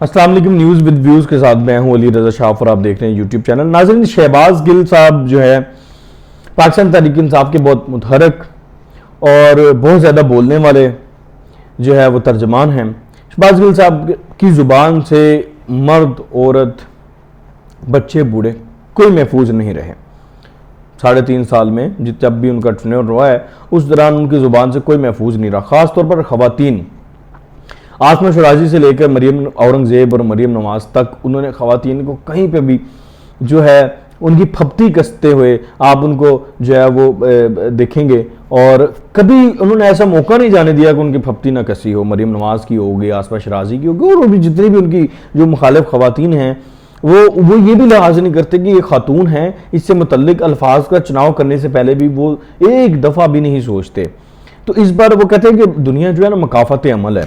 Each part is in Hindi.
अस्सलाम वालेकुम। न्यूज़ विद व्यूज़ के साथ मैं हूं अली रजा शाह और आप देख रहे हैं यूट्यूब चैनल। नाज़रीन, शहबाज गिल साहब जो है पाकिस्तान तहरीक इंसाफ के बहुत मुतहरक और बहुत ज़्यादा बोलने वाले जो है वो तर्जमान हैं। शहबाज गिल साहब की ज़ुबान से मर्द, औरत, बच्चे, बूढ़े कोई महफूज नहीं रहे। 3.5 साल में जब भी उनका टेन्योर हुआ है उस दौरान उनकी ज़ुबान से कोई महफूज नहीं रहा। ख़ास तौर पर ख़वातीन, आसमा शराजी से लेकर मरियम औरंगज़ेब और मरियम नवाज तक उन्होंने ख़वातीन को कहीं पे भी जो है उनकी फप्ती कसते हुए आप उनको जो है वो देखेंगे और कभी उन्होंने ऐसा मौका नहीं जाने दिया कि उनकी फप्ती ना कसी हो। मरियम नवाज की होगी, आसमा शराजी की होगी और भी जितनी भी उनकी जो मुखालिफ ख़वातीन हैं वो ये भी लिहाज नहीं करते कि ये खातून हैं। इससे मुतल्लिक अल्फाज का चुनाव करने से पहले भी वो एक दफ़ा भी नहीं सोचते। तो इस बार वो कहते हैं कि दुनिया जो है ना मकाफत अमल है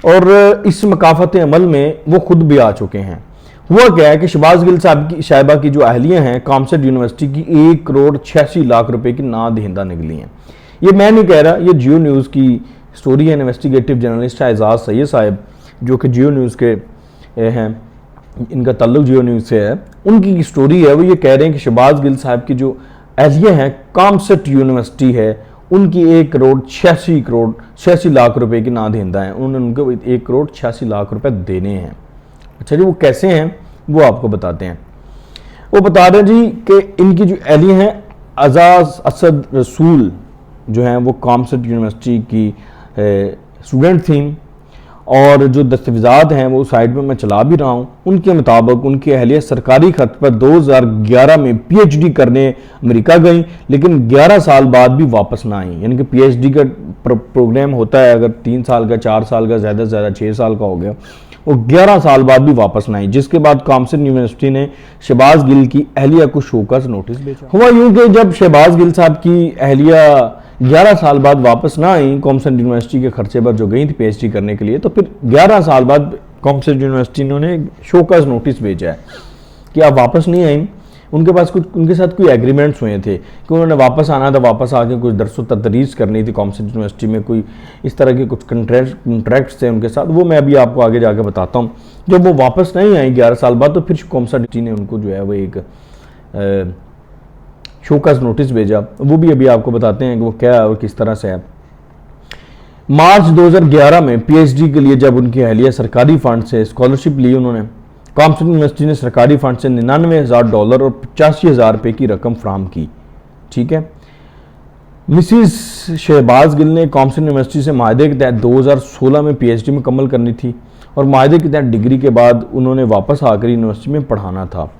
और इस मकाफत अमल में वो खुद भी आ चुके हैं। हुआ क्या है कि शहबाज गिल साहिबा की जो अहलियाँ हैं कामसेट यूनिवर्सिटी की 1,86,00,000 रुपए की ना दहिंदा निकली हैं। ये मैं नहीं कह रहा, ये जियो न्यूज़ की स्टोरी है। इन्वेस्टिगेटिव जर्नलिस्ट है एजाज सैयद साहब जो कि जियो न्यूज़ के हैं, इनका ताल्लुक जियो न्यूज़ से है। उनकी स्टोरी है, वो ये कह रहे हैं कि शहबाज गिल साहब की जो अहलियाँ हैं कामसेट यूनिवर्सिटी है उनकी 1,86,00,000 रुपए की ना दहिंदा है। उन्होंने उनको 1,86,00,000 रुपए देने हैं। अच्छा जी, वो कैसे हैं वो आपको बताते हैं। वो बता रहे हैं जी कि इनकी जो अहलियाँ हैं अजाज असद रसूल जो हैं वो कामसेट यूनिवर्सिटी की स्टूडेंट थी और जो दस्तावेज़ात हैं वो साइड में मैं चला भी रहा हूँ। उनके मुताबिक उनकी अहलिया सरकारी खर्च पर 2011 में पीएचडी करने अमेरिका गई, लेकिन 11 साल बाद भी वापस ना आई। यानी कि पीएचडी का प्रोग्राम होता है अगर 3 साल का, 4 साल का, ज़्यादा से ज़्यादा 6 साल का हो गया, वो 11 साल बाद भी वापस ना आई। जिसके बाद कामसेट यूनिवर्सिटी ने शहबाज गिल की अहलिया को शोकस नोटिस भेजा। हुआ यूँ कि जब शहबाज गिल साहब की अहलिया 11 साल बाद वापस ना आई कामसेट यूनिवर्सिटी के खर्चे पर जो गई थी पीएचडी करने के लिए, तो फिर 11 साल बाद कामसेट यूनिवर्सिटी ने शोकस नोटिस भेजा है कि आप वापस नहीं आई। उनके पास कुछ उनके साथ कोई एग्रीमेंट्स हुए थे कि उन्होंने वापस आना था, वापस आके कुछ दरसो तदरीस करनी थी कामसेट यूनिवर्सिटी में, कोई इस तरह के कुछ कंट्रैक्ट्स थे उनके साथ। वो मैं अभी आपको आगे जाके बताता हूँ। जब वो वापस नहीं आई 11 साल बाद, तो फिर कामसेट यूनिवर्सिटी ने उनको जो है वो एक शोकस नोटिस भेजा। वो भी अभी आपको बताते हैं कि वो क्या है और किस तरह से है। मार्च 2011 में पीएचडी के लिए जब उनकी अहलिया सरकारी फंड से स्कॉलरशिप ली, उन्होंने कामसेट यूनिवर्सिटी ने सरकारी फंड से $99,000 और 85,000 रुपये की रकम फ्राहम की। ठीक है, मिसिस शहबाज गिल ने कामसेट यूनिवर्सिटी से माहदे के तहत 2016 में पीएचडी मुकम्मल करनी थी और माहदे के तहत डिग्री के बाद उन्होंने वापस आकर यूनिवर्सिटी में पढ़ाना था।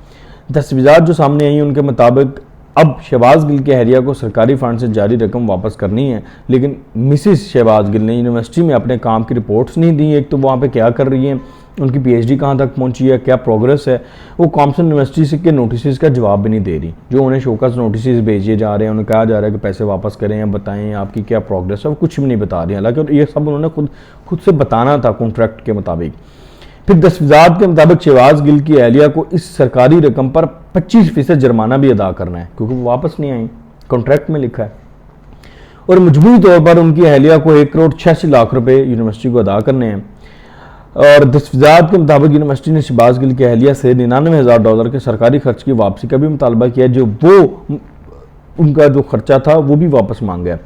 दस्तावेज़ात जो सामने आई उनके मुताबिक अब शहबाज गिल के अहलिया को सरकारी फंड से जारी रकम वापस करनी है, लेकिन मिसिस शहबाज गिल ने यूनिवर्सिटी में अपने काम की रिपोर्ट्स नहीं दी। एक तो वहाँ पे क्या कर रही है, उनकी पीएचडी कहाँ तक पहुँची है, क्या प्रोग्रेस है, वो कामसेट यूनिवर्सिटी के नोटिस का जवाब भी नहीं दे रही। जो उन्हें शोकस नोटिस भेजे जा रहे हैं, उन्हें कहा जा रहा है कि पैसे वापस करें या बताएं आपकी क्या प्रोग्रेस है, वो कुछ भी नहीं बता रही हैं। हालांकि ये सब उन्होंने खुद से बताना था कॉन्ट्रैक्ट के मुताबिक। फिर दस्तावेज़ात के मुताबिक शहबाज गिल की अहलिया को इस सरकारी रकम पर 25% जुर्माना भी अदा करना है क्योंकि वो वापस नहीं आई, कॉन्ट्रैक्ट में लिखा है। और मजबूरी तौर पर उनकी अहलिया को 1,86,00,000 रुपए यूनिवर्सिटी को अदा करने हैं। और दस्तावेज़ात के मुताबिक यूनिवर्सिटी ने शहबाज गिल की अहलिया से $99,000 के सरकारी खर्च की वापसी का भी मुतालबा किया, जो वो उनका जो खर्चा था वो भी वापस मांगा है।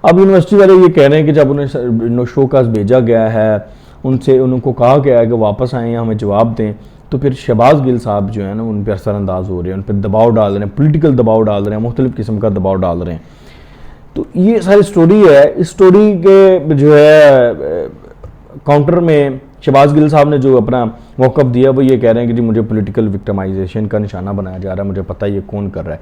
अब यूनिवर्सिटी वाले ये कह रहे हैं कि जब उन्हें शोकस भेजा गया है, उनसे उनको कहा गया है कि वापस आए हमें जवाब दें, तो फिर शहबाज गिल साहब जो है ना उन पर असरअंदाज हो रहे हैं, उन पर दबाव डाल रहे हैं, पॉलिटिकल दबाव डाल रहे हैं, मुख्तलिफ़ किस्म का दबाव डाल रहे हैं। तो ये सारी स्टोरी है। इस स्टोरी के जो है काउंटर में शहबाज गिल साहब ने जो अपना मौक़िफ़ दिया वो ये कह रहे हैं कि जी मुझे पॉलिटिकल विक्टिमाइजेशन का निशाना बनाया जा रहा है, मुझे पता है ये कौन कर रहा है।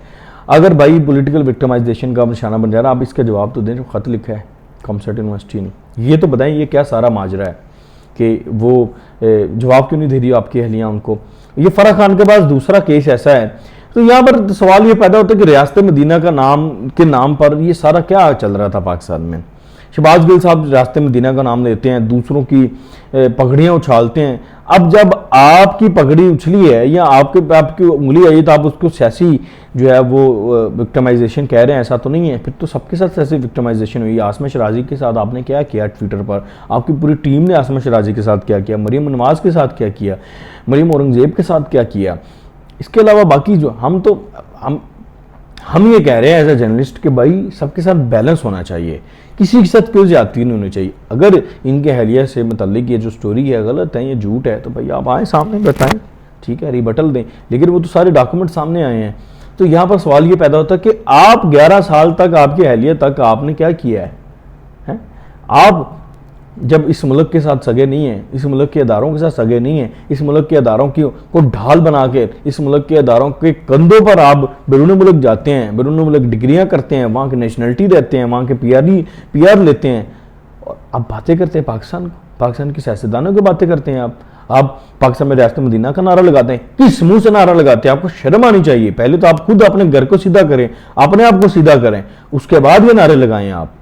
अगर भाई पॉलिटिकल विक्टिमाइजेशन का निशाना बन जा रहा है, आप इसका जवाब तो दें जो ख़त लिखा है कामसेट यूनिवर्सिटी ने। ये तो बताएं ये क्या सारा माजरा है कि वो जवाब क्यों नहीं दे रही आपकी अहलियाँ उनको। ये फराह खान के पास दूसरा केस ऐसा है। तो यहाँ पर सवाल ये पैदा होता है कि रियासत मदीना का नाम पर ये सारा क्या चल रहा था पाकिस्तान में। शहबाज गिल साहब रियासत मदीना का नाम लेते हैं, दूसरों की पगड़ियाँ उछालते हैं। अब जब आपकी पगड़ी उछली है या आपकी उंगली आई तो आप उसको सियासी जो है वो विक्टिमाइजेशन कह रहे हैं, ऐसा तो नहीं है। फिर तो सबके साथ सियासी विक्टिमाइजेशन हुई। आसमा शराजी के साथ आपने क्या किया ट्विटर पर, आपकी पूरी टीम ने आसमा शराजी के साथ क्या किया, मरीम नवाज के साथ क्या किया, मरीम औरंगजेब के साथ क्या किया। इसके अलावा बाकी जो हम ये कह रहे हैं एज ए जर्नलिस्ट कि भाई सबके साथ बैलेंस होना चाहिए, किसी के साथ कोई ज्यादती नहीं होनी चाहिए। अगर इनके अहलिया से मुतल्लिक ये जो स्टोरी है गलत है, ये झूठ है, तो भाई आप आए सामने बताएं, ठीक है, रिबटल दें। लेकिन वो तो सारे डॉक्यूमेंट सामने आए हैं। तो यहाँ पर सवाल ये पैदा होता है कि आप 11 साल तक, आपकी अहलिया तक आपने क्या किया है? आप जब इस मुल्क के साथ सगे नहीं हैं, इस मुल्क के अदारों के साथ सगे नहीं हैं, इस मुल्क के अदारों की को ढाल बना के इस मुल्क के अदारों के कंधों पर आप बैरून मुल्क जाते हैं, बैरून मुल्क डिग्रियां करते हैं, वहाँ की नेशनलिटी देते हैं, वहाँ के पीआर लेते हैं, और आप बातें करते हैं पाकिस्तान के सियासतदानों की बातें करते हैं। आप पाकिस्तान में रियासत मदीना का नारा लगाते हैं। किस मुंह से नारा लगाते हैं? आपको शर्म आनी चाहिए। पहले तो आप खुद अपने घर को सीधा करें, अपने आप को सीधा करें, उसके बाद ये नारे लगाएं आप।